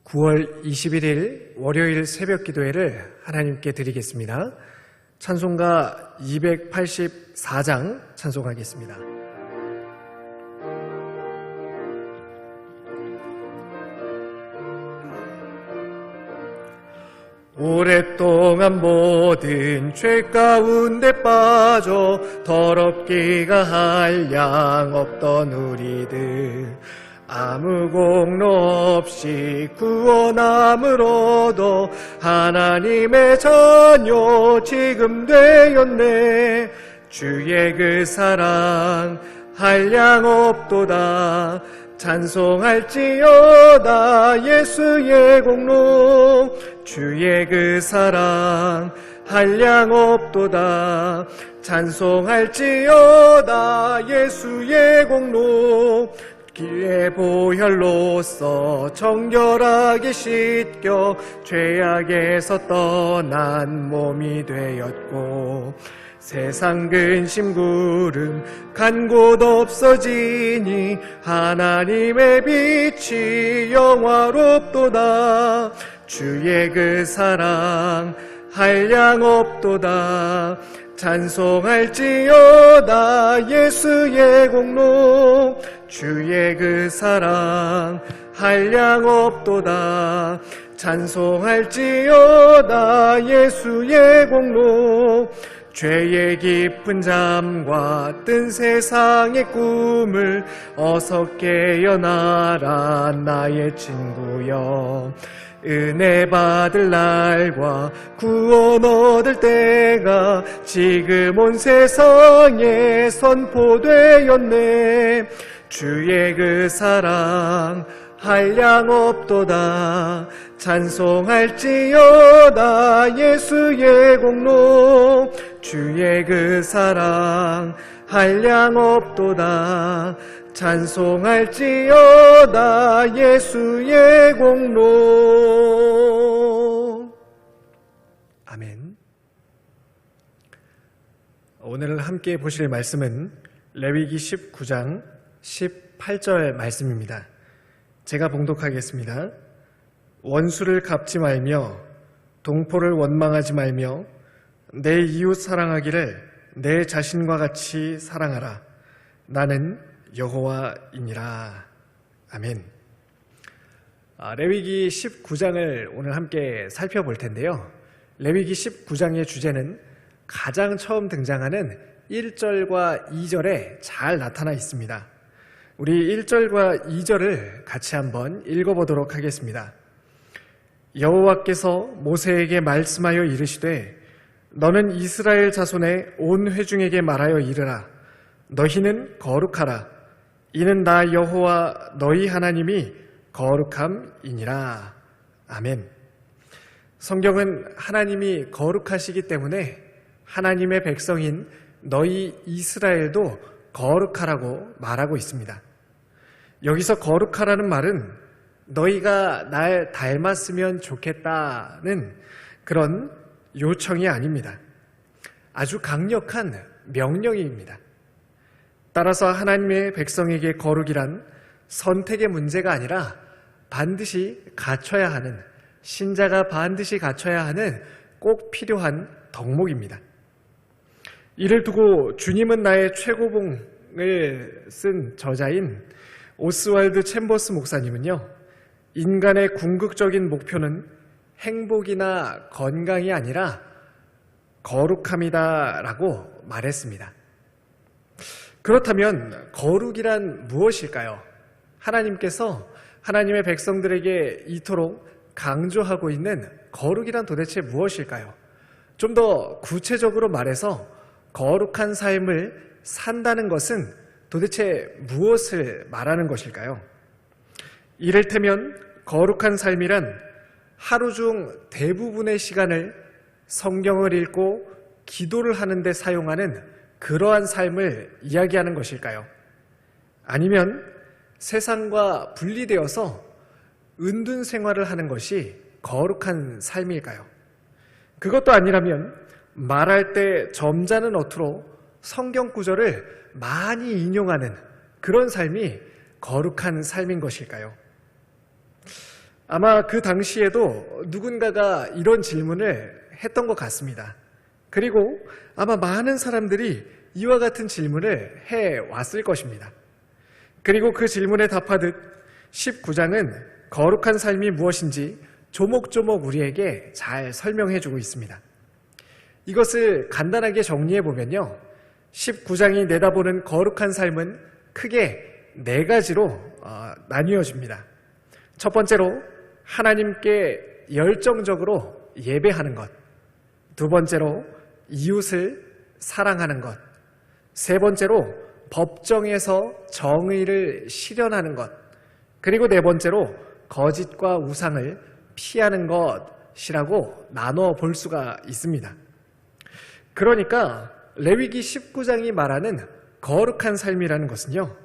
9월 21일 월요일 새벽 기도회를 하나님께 드리겠습니다. 찬송가 284장 찬송하겠습니다. 오랫동안 모든 죄 가운데 빠져 더럽기가 한량 없던 우리들 아무 공로 없이 구원함으로도 하나님의 자녀 지금 되었네. 주의 그 사랑 한량 없도다. 찬송할지어다 예수의 공로. 주의 그 사랑 한량 없도다. 찬송할지어다 예수의 공로. 기의 보혈로서 정결하게 씻겨 죄악에서 떠난 몸이 되었고 세상 근심 구름 간 곳 없어지니 하나님의 빛이 영화롭도다. 주의 그 사랑 한량 없도다. 찬송할지어다 예수의 공로. 주의 그 사랑 한량 없도다. 찬송할지어다 예수의 공로. 죄의 깊은 잠과 뜬 세상의 꿈을 어서 깨어나라 나의 친구여. 은혜 받을 날과 구원 얻을 때가 지금 온 세상에 선포되었네. 주의 그 사랑 한량 없도다. 찬송할지어다 예수의 공로. 주의 그 사랑 한량 없도다. 찬송할지어다 예수의 공로. 아멘. 오늘 함께 보실 말씀은 레위기 19장 18절 말씀입니다. 제가 봉독하겠습니다. 원수를 갚지 말며 동포를 원망하지 말며 내 이웃 사랑하기를 내 자신과 같이 사랑하라. 나는 여호와이니라. 아멘. 레위기 19장을 오늘 함께 살펴볼 텐데요. 레위기 19장의 주제는 가장 처음 등장하는 1절과 2절에 잘 나타나 있습니다. 우리 1절과 2절을 같이 한번 읽어보도록 하겠습니다. 여호와께서 모세에게 말씀하여 이르시되 너는 이스라엘 자손의 온 회중에게 말하여 이르라. 너희는 거룩하라. 이는 나 여호와 너희 하나님이 거룩함이니라. 아멘. 성경은 하나님이 거룩하시기 때문에 하나님의 백성인 너희 이스라엘도 거룩하라고 말하고 있습니다. 여기서 거룩하라는 말은 너희가 날 닮았으면 좋겠다는 그런 요청이 아닙니다. 아주 강력한 명령입니다. 따라서 하나님의 백성에게 거룩이란 선택의 문제가 아니라 반드시 갖춰야 하는, 신자가 반드시 갖춰야 하는 꼭 필요한 덕목입니다. 이를 두고 주님은 나의 최고봉을 쓴 저자인 오스왈드 챔버스 목사님은요, 인간의 궁극적인 목표는 행복이나 건강이 아니라 거룩함이다라고 말했습니다. 그렇다면 거룩이란 무엇일까요? 하나님께서 하나님의 백성들에게 이토록 강조하고 있는 거룩이란 도대체 무엇일까요? 좀 더 구체적으로 말해서 거룩한 삶을 산다는 것은 도대체 무엇을 말하는 것일까요? 이를테면 거룩한 삶이란 하루 중 대부분의 시간을 성경을 읽고 기도를 하는 데 사용하는 그러한 삶을 이야기하는 것일까요? 아니면 세상과 분리되어서 은둔 생활을 하는 것이 거룩한 삶일까요? 그것도 아니라면 말할 때 점잖은 어투로 성경 구절을 많이 인용하는 그런 삶이 거룩한 삶인 것일까요? 아마 그 당시에도 누군가가 이런 질문을 했던 것 같습니다. 그리고 아마 많은 사람들이 이와 같은 질문을 해왔을 것입니다. 그리고 그 질문에 답하듯 19장은 거룩한 삶이 무엇인지 조목조목 우리에게 잘 설명해주고 있습니다. 이것을 간단하게 정리해보면요, 19장이 내다보는 거룩한 삶은 크게 4가지로 나뉘어집니다. 첫 번째로 하나님께 열정적으로 예배하는 것, 두 번째로 이웃을 사랑하는 것, 세 번째로 법정에서 정의를 실현하는 것, 그리고 네 번째로 거짓과 우상을 피하는 것이라고 나눠 볼 수가 있습니다. 그러니까 레위기 19장이 말하는 거룩한 삶이라는 것은요,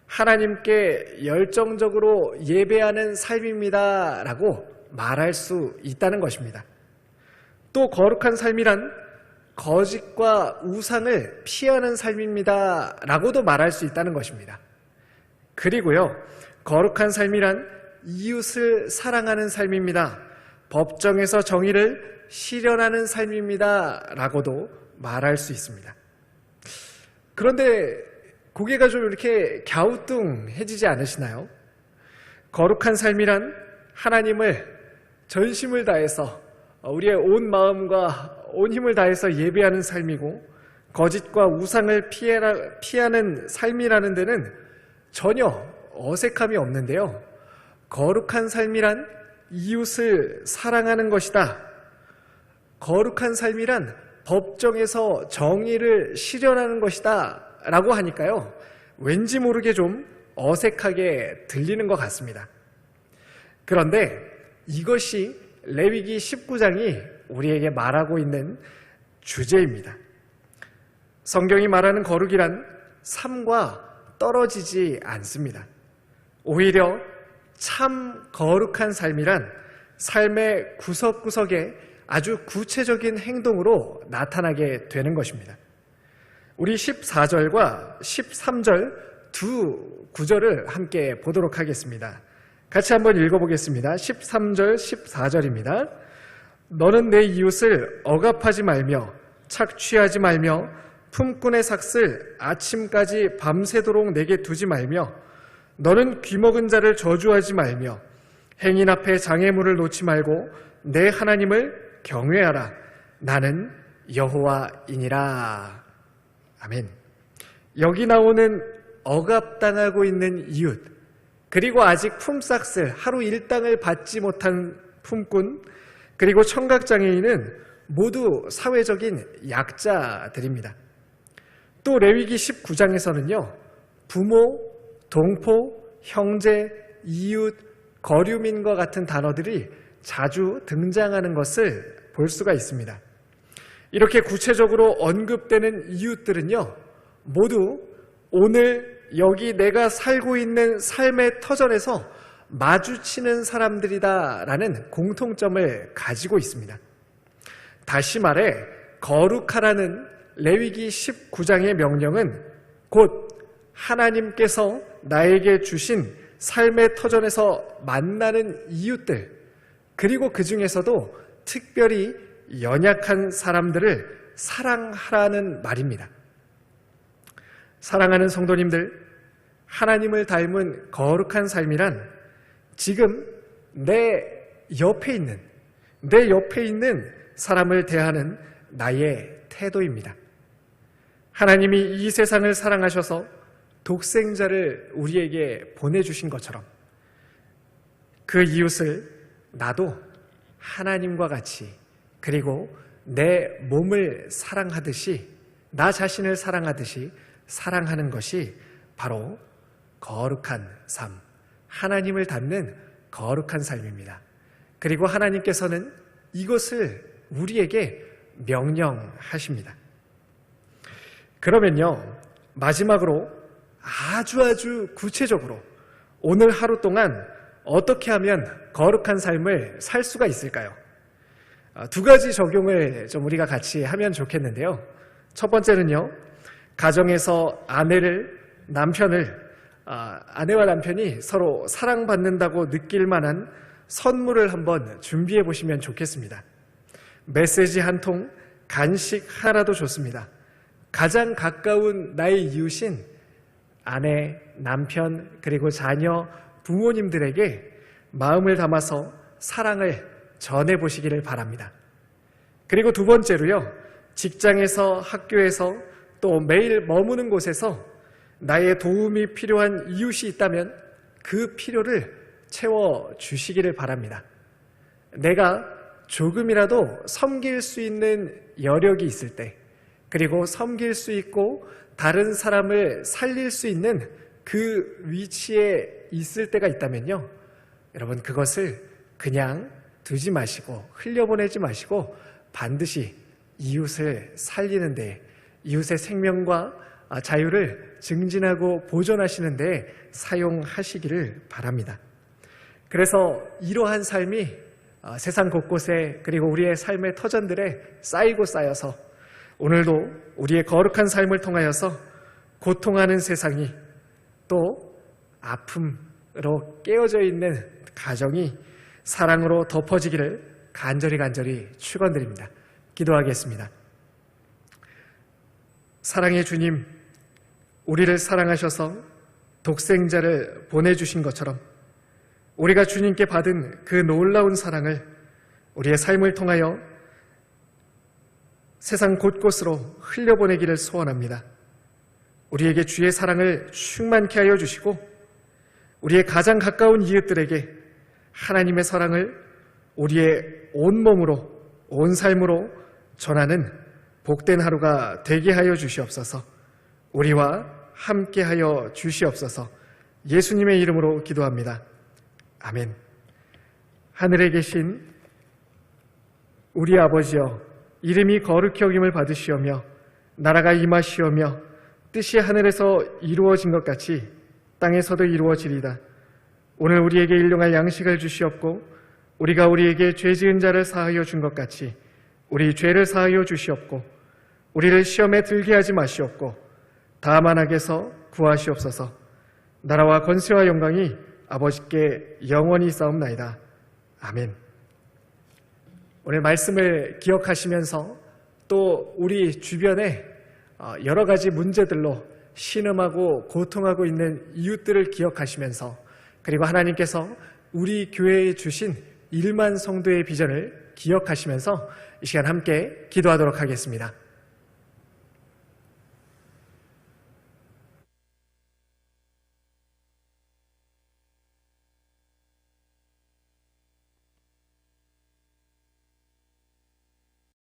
하나님께 열정적으로 예배하는 삶입니다 라고 말할 수 있다는 것입니다. 또 거룩한 삶이란 거짓과 우상을 피하는 삶입니다 라고도 말할 수 있다는 것입니다. 그리고요, 거룩한 삶이란 이웃을 사랑하는 삶입니다, 법정에서 정의를 실현하는 삶입니다 라고도 말할 수 있습니다. 그런데 고개가 좀 이렇게 갸우뚱해지지 않으시나요? 거룩한 삶이란 하나님을 전심을 다해서 우리의 온 마음과 온 힘을 다해서 예배하는 삶이고, 거짓과 우상을 피하는 삶이라는 데는 전혀 어색함이 없는데요, 거룩한 삶이란 이웃을 사랑하는 것이다, 거룩한 삶이란 법정에서 정의를 실현하는 것이다 라고 하니까요, 왠지 모르게 좀 어색하게 들리는 것 같습니다. 그런데 이것이 레위기 19장이 우리에게 말하고 있는 주제입니다. 성경이 말하는 거룩이란 삶과 떨어지지 않습니다. 오히려 참 거룩한 삶이란 삶의 구석구석에 아주 구체적인 행동으로 나타나게 되는 것입니다. 우리 14절과 13절 두 구절을 함께 보도록 하겠습니다. 같이 한번 읽어보겠습니다. 13절, 14절입니다. 너는 내 이웃을 억압하지 말며 착취하지 말며 품꾼의 삭슬 아침까지 밤새도록 내게 두지 말며 너는 귀먹은 자를 저주하지 말며 행인 앞에 장애물을 놓지 말고 내 하나님을 경외하라. 나는 여호와이니라. 아멘. 여기 나오는 억압당하고 있는 이웃, 그리고 아직 품삯을 하루 일당을 받지 못한 품꾼, 그리고 청각장애인은 모두 사회적인 약자들입니다. 또 레위기 19장에서는요, 부모, 동포, 형제, 이웃, 거류민과 같은 단어들이 자주 등장하는 것을 볼 수가 있습니다. 이렇게 구체적으로 언급되는 이웃들은요, 모두 오늘 여기 내가 살고 있는 삶의 터전에서 마주치는 사람들이다라는 공통점을 가지고 있습니다. 다시 말해 거룩하라는 레위기 19장의 명령은 곧 하나님께서 나에게 주신 삶의 터전에서 만나는 이웃들, 그리고 그 중에서도 특별히 연약한 사람들을 사랑하라는 말입니다. 사랑하는 성도님들, 하나님을 닮은 거룩한 삶이란 지금 내 옆에 있는 사람을 대하는 나의 태도입니다. 하나님이 이 세상을 사랑하셔서 독생자를 우리에게 보내주신 것처럼 그 이웃을 나도 하나님과 같이, 그리고 내 몸을 사랑하듯이, 나 자신을 사랑하듯이 사랑하는 것이 바로 거룩한 삶, 하나님을 닮는 거룩한 삶입니다. 그리고 하나님께서는 이것을 우리에게 명령하십니다. 그러면요, 마지막으로 아주 구체적으로 오늘 하루 동안 어떻게 하면 거룩한 삶을 살 수가 있을까요? 두 가지 적용을 좀 우리가 같이 하면 좋겠는데요. 첫 번째는요, 가정에서 아내와 남편이 서로 사랑받는다고 느낄 만한 선물을 한번 준비해 보시면 좋겠습니다. 메시지 한 통, 간식 하나도 좋습니다. 가장 가까운 나의 이웃인 아내, 남편, 그리고 자녀, 부모님들에게 마음을 담아서 사랑을 전해보시기를 바랍니다. 그리고 두 번째로요, 직장에서, 학교에서, 또 매일 머무는 곳에서 나의 도움이 필요한 이웃이 있다면 그 필요를 채워주시기를 바랍니다. 내가 조금이라도 섬길 수 있는 여력이 있을 때, 그리고 섬길 수 있고 다른 사람을 살릴 수 있는 그 위치에 있을 때가 있다면요, 여러분 그것을 그냥 두지 마시고 흘려보내지 마시고 반드시 이웃을 살리는 데, 이웃의 생명과 자유를 증진하고 보존하시는 데 사용하시기를 바랍니다. 그래서 이러한 삶이 세상 곳곳에, 그리고 우리의 삶의 터전들에 쌓이고 쌓여서 오늘도 우리의 거룩한 삶을 통하여서 고통하는 세상이, 또 아픔으로 깨어져 있는 가정이 사랑으로 덮어지기를 간절히 축원드립니다. 기도하겠습니다. 사랑의 주님, 우리를 사랑하셔서 독생자를 보내주신 것처럼 우리가 주님께 받은 그 놀라운 사랑을 우리의 삶을 통하여 세상 곳곳으로 흘려보내기를 소원합니다. 우리에게 주의 사랑을 충만케 하여 주시고 우리의 가장 가까운 이웃들에게 하나님의 사랑을 우리의 온몸으로, 온 삶으로 전하는 복된 하루가 되게 하여 주시옵소서. 우리와 함께 하여 주시옵소서. 예수님의 이름으로 기도합니다. 아멘. 하늘에 계신 우리 아버지여, 이름이 거룩히 여김을 받으시오며 나라가 임하시오며 뜻이 하늘에서 이루어진 것 같이 땅에서도 이루어지리다. 오늘 우리에게 일용할 양식을 주시옵고 우리가 우리에게 죄 지은 자를 사하여 준 것 같이 우리 죄를 사하여 주시옵고 우리를 시험에 들게 하지 마시옵고 다만 악에서 구하시옵소서. 나라와 권세와 영광이 아버지께 영원히 싸움나이다. 아멘. 오늘 말씀을 기억하시면서 또 우리 주변에 여러 가지 문제들로 신음하고 고통하고 있는 이웃들을 기억하시면서, 그리고 하나님께서 우리 교회에 주신 1만 성도의 비전을 기억하시면서 이 시간 함께 기도하도록 하겠습니다.